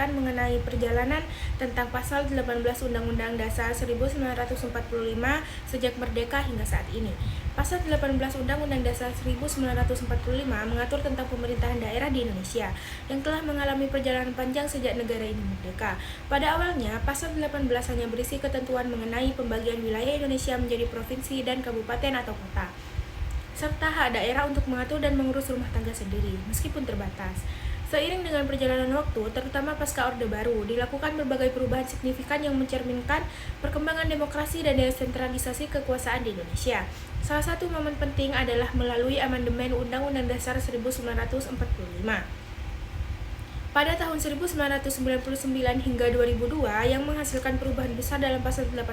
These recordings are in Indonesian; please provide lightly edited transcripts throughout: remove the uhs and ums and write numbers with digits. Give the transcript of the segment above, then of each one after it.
menjelaskan mengenai perjalanan tentang pasal 18 Undang-Undang Dasar 1945 sejak merdeka hingga saat ini. Pasal 18 Undang-Undang Dasar 1945 mengatur tentang pemerintahan daerah di Indonesia yang telah mengalami perjalanan panjang sejak negara ini merdeka. Pada awalnya, pasal 18 hanya berisi ketentuan mengenai pembagian wilayah Indonesia menjadi provinsi dan kabupaten atau kota, serta hak daerah untuk mengatur dan mengurus rumah tangga sendiri, meskipun terbatas. Seiring dengan perjalanan waktu, terutama pasca Orde Baru, dilakukan berbagai perubahan signifikan yang mencerminkan perkembangan demokrasi dan desentralisasi kekuasaan di Indonesia. Salah satu momen penting adalah melalui amandemen Undang-Undang Dasar 1945. Pada tahun 1999 hingga 2002 yang menghasilkan perubahan besar dalam pasal 18.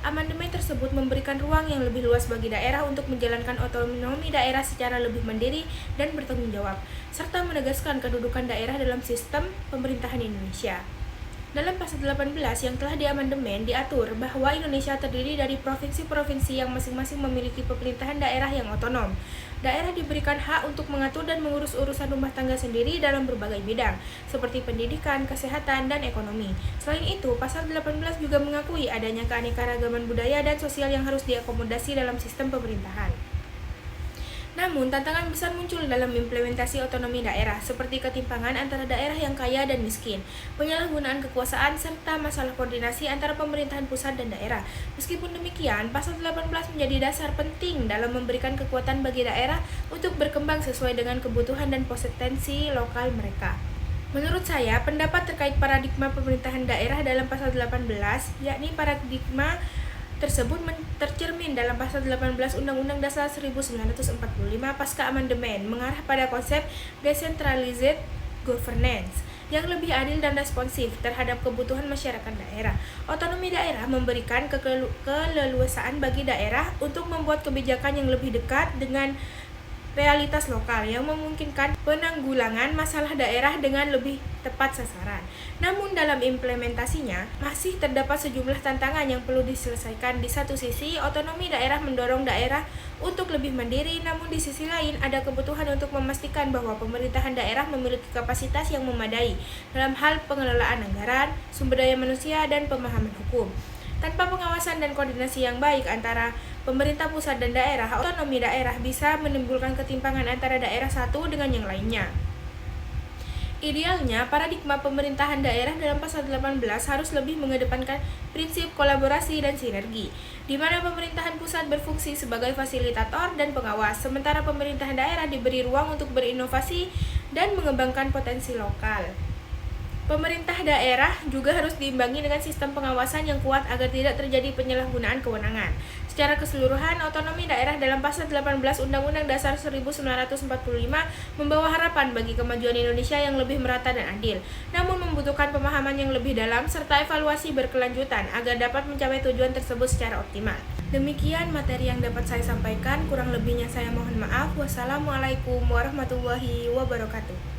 Amandemen tersebut memberikan ruang yang lebih luas bagi daerah untuk menjalankan otonomi daerah secara lebih mandiri dan bertanggung jawab, serta menegaskan kedudukan daerah dalam sistem pemerintahan Indonesia. Dalam pasal 18 yang telah diamandemen diatur bahwa Indonesia terdiri dari provinsi-provinsi yang masing-masing memiliki pemerintahan daerah yang otonom. Daerah diberikan hak untuk mengatur dan mengurus urusan rumah tangga sendiri dalam berbagai bidang, seperti pendidikan, kesehatan, dan ekonomi. Selain itu, pasal 18 juga mengakui adanya keanekaragaman budaya dan sosial yang harus diakomodasi dalam sistem pemerintahan. Namun, tantangan besar muncul dalam implementasi otonomi daerah, seperti ketimpangan antara daerah yang kaya dan miskin, penyalahgunaan kekuasaan, serta masalah koordinasi antara pemerintahan pusat dan daerah. Meskipun demikian, pasal 18 menjadi dasar penting dalam memberikan kekuatan bagi daerah untuk berkembang sesuai dengan kebutuhan dan potensi lokal mereka. Menurut saya, pendapat terkait paradigma pemerintahan daerah dalam pasal 18, yakni paradigma tersebut tercermin dalam pasal 18 Undang-Undang Dasar 1945 pasca amandemen, mengarah pada konsep decentralized governance yang lebih adil dan responsif terhadap kebutuhan masyarakat daerah. Otonomi daerah memberikan keleluasaan bagi daerah untuk membuat kebijakan yang lebih dekat dengan realitas lokal yang memungkinkan penanggulangan masalah daerah dengan lebih tepat sasaran. Namun dalam implementasinya masih terdapat sejumlah tantangan yang perlu diselesaikan. Di satu sisi, otonomi daerah mendorong daerah untuk lebih mandiri, namun di sisi lain ada kebutuhan untuk memastikan bahwa pemerintahan daerah memiliki kapasitas yang memadai dalam hal pengelolaan anggaran, sumber daya manusia, dan pemahaman hukum. Tanpa pengawasan dan koordinasi yang baik antara pemerintah pusat dan daerah, otonomi daerah bisa menimbulkan ketimpangan antara daerah satu dengan yang lainnya. Idealnya, paradigma pemerintahan daerah dalam pasal 18 harus lebih mengedepankan prinsip kolaborasi dan sinergi, di mana pemerintahan pusat berfungsi sebagai fasilitator dan pengawas, sementara pemerintahan daerah diberi ruang untuk berinovasi dan mengembangkan potensi lokal. Pemerintah daerah juga harus diimbangi dengan sistem pengawasan yang kuat agar tidak terjadi penyalahgunaan kewenangan. Secara keseluruhan, otonomi daerah dalam pasal 18 Undang-Undang Dasar 1945 membawa harapan bagi kemajuan Indonesia yang lebih merata dan adil, namun membutuhkan pemahaman yang lebih dalam serta evaluasi berkelanjutan agar dapat mencapai tujuan tersebut secara optimal. Demikian materi yang dapat saya sampaikan, kurang lebihnya saya mohon maaf. Wassalamualaikum warahmatullahi wabarakatuh.